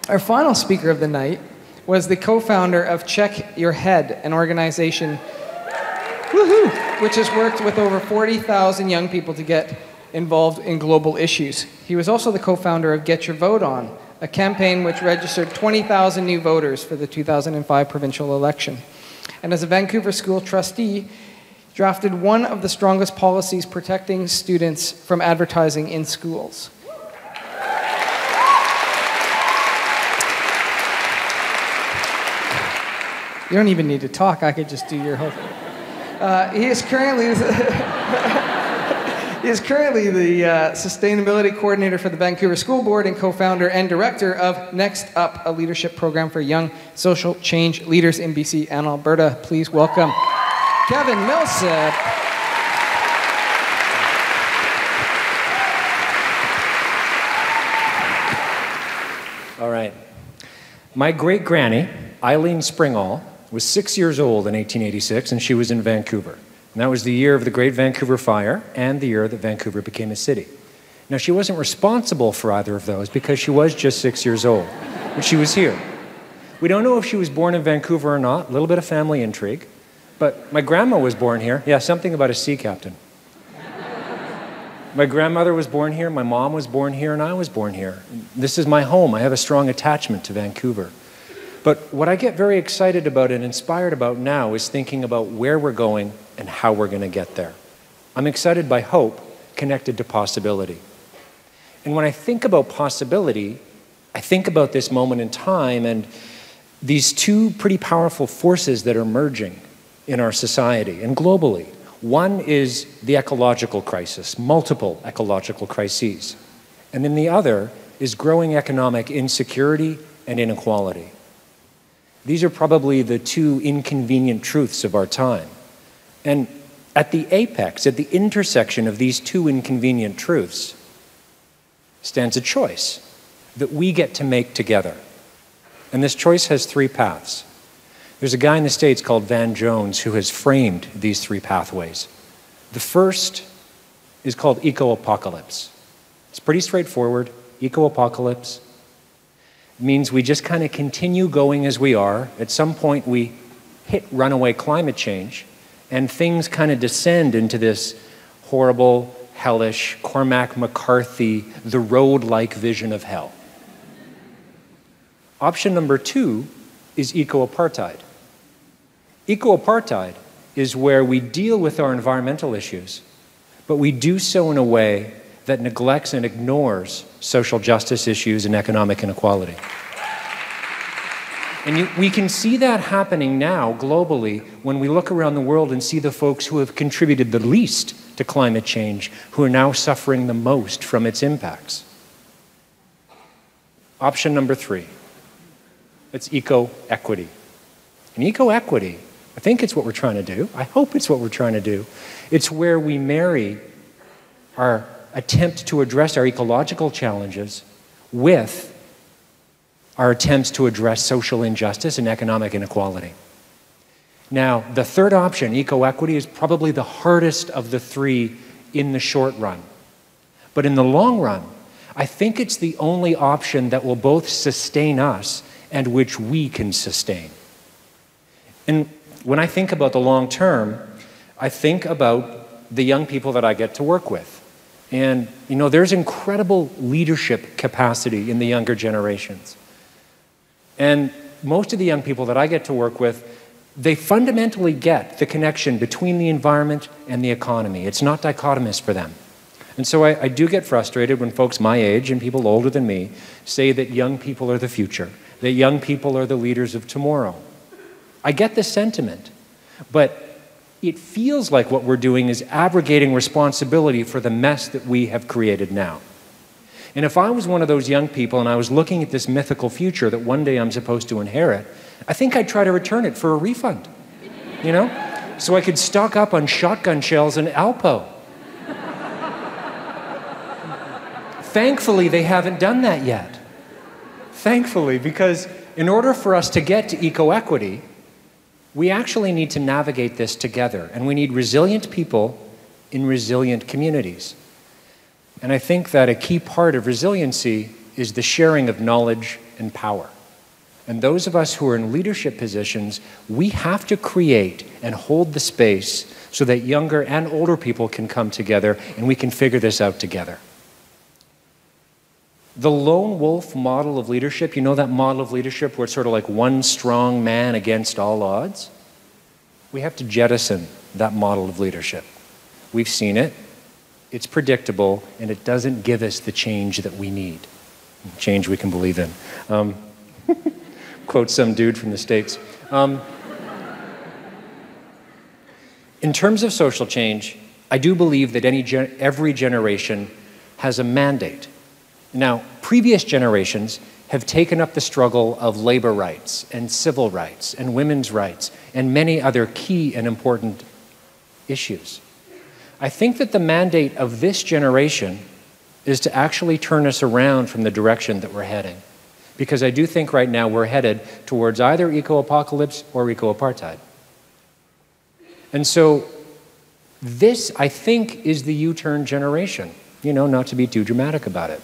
Our final speaker of the night was the co-founder of Check Your Head, an organization which has worked with over 40,000 young people to get involved in global issues. He was also the co-founder of Get Your Vote On, a campaign which registered 20,000 new voters for the 2005 provincial election. And as a Vancouver school trustee, drafted one of the strongest policies protecting students from advertising in schools. You don't even need to talk, I could just do your whole thing. He is currently the Sustainability Coordinator for the Vancouver School Board and co-founder and director of Next Up, a leadership program for young social change leaders in BC and Alberta. Please welcome Kevin Millsip. All right. My great-granny, Eileen Springall, was 6 years old in 1886, and she was in Vancouver. And that was the year of the Great Vancouver Fire and the year that Vancouver became a city. Now, she wasn't responsible for either of those because she was just 6 years old, but she was here. We don't know if she was born in Vancouver or not, a little bit of family intrigue, but my grandma was born here. Yeah, something about a sea captain. My grandmother was born here, my mom was born here, and I was born here. This is my home. I have a strong attachment to Vancouver. But what I get very excited about and inspired about now is thinking about where we're going and how we're going to get there. I'm excited by hope connected to possibility. And when I think about possibility, I think about this moment in time and these two pretty powerful forces that are merging in our society and globally. One is the ecological crisis, multiple ecological crises. And then the other is growing economic insecurity and inequality. These are probably the two inconvenient truths of our time. And at the apex, at the intersection of these two inconvenient truths, stands a choice that we get to make together. And this choice has three paths. There's a guy in the States called Van Jones who has framed these three pathways. The first is called eco-apocalypse. It's pretty straightforward. Eco-apocalypse means we just kind of continue going as we are. At some point we hit runaway climate change and things kind of descend into this horrible, hellish, Cormac McCarthy, the road-like vision of hell. Option number two is eco-apartheid. Eco-apartheid is where we deal with our environmental issues, but we do so in a way that neglects and ignores social justice issues and economic inequality. And we can see that happening now globally when we look around the world and see the folks who have contributed the least to climate change who are now suffering the most from its impacts. Option number three, it's eco-equity. And eco-equity, I think it's what we're trying to do. I hope it's what we're trying to do. It's where we marry our attempt to address our ecological challenges with our attempts to address social injustice and economic inequality. Now, the third option, eco-equity, is probably the hardest of the three in the short run. But in the long run, I think it's the only option that will both sustain us and which we can sustain. And when I think about the long term, I think about the young people that I get to work with. And, you know, there's incredible leadership capacity in the younger generations. And most of the young people that I get to work with, they fundamentally get the connection between the environment and the economy. It's not dichotomous for them. And so I do get frustrated when folks my age and people older than me say that young people are the future, that young people are the leaders of tomorrow. I get the sentiment, but it feels like what we're doing is abrogating responsibility for the mess that we have created now. And if I was one of those young people and I was looking at this mythical future that one day I'm supposed to inherit, I think I'd try to return it for a refund, you know? So I could stock up on shotgun shells and Alpo. Thankfully, they haven't done that yet. Thankfully, because in order for us to get to eco-equity, we actually need to navigate this together, and we need resilient people in resilient communities. And I think that a key part of resiliency is the sharing of knowledge and power. And those of us who are in leadership positions, we have to create and hold the space so that younger and older people can come together and we can figure this out together. The lone wolf model of leadership, you know that model of leadership where it's sort of like one strong man against all odds? We have to jettison that model of leadership. We've seen it, it's predictable, and it doesn't give us the change that we need. Change we can believe in. Quote some dude from the States. In terms of social change, I do believe that every generation has a mandate. Now, previous generations have taken up the struggle of labor rights and civil rights and women's rights and many other key and important issues. I think that the mandate of this generation is to actually turn us around from the direction that we're heading. Because I do think right now we're headed towards either eco-apocalypse or eco-apartheid. And so this, I think, is the U-turn generation. You know, not to be too dramatic about it.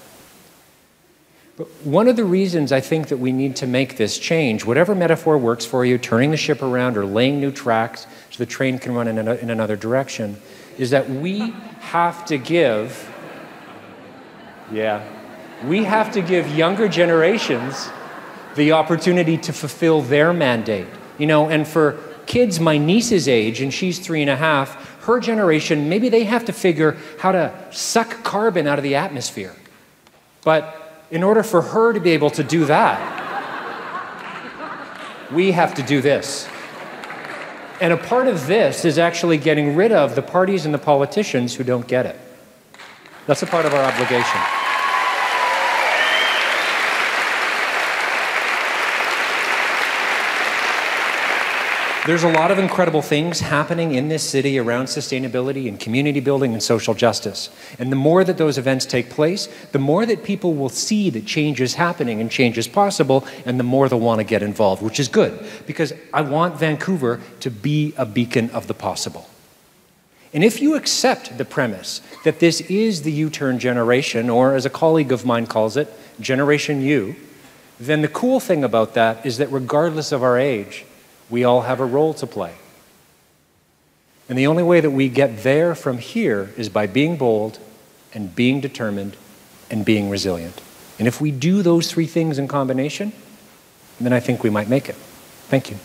But one of the reasons I think that we need to make this change, whatever metaphor works for you, turning the ship around or laying new tracks so the train can run in another direction, is that we have to give, we have to give younger generations the opportunity to fulfill their mandate. You know, and for kids my niece's age, and she's 3.5, her generation, maybe they have to figure how to suck carbon out of the atmosphere. But in order for her to be able to do that, we have to do this. And a part of this is actually getting rid of the parties and the politicians who don't get it. That's a part of our obligation. There's a lot of incredible things happening in this city around sustainability and community building and social justice. And the more that those events take place, the more that people will see that change is happening and change is possible, and the more they'll want to get involved, which is good, because I want Vancouver to be a beacon of the possible. And if you accept the premise that this is the U-turn generation, or as a colleague of mine calls it, Generation U, then the cool thing about that is that regardless of our age, we all have a role to play. And the only way that we get there from here is by being bold and being determined and being resilient. And if we do those three things in combination, then I think we might make it. Thank you.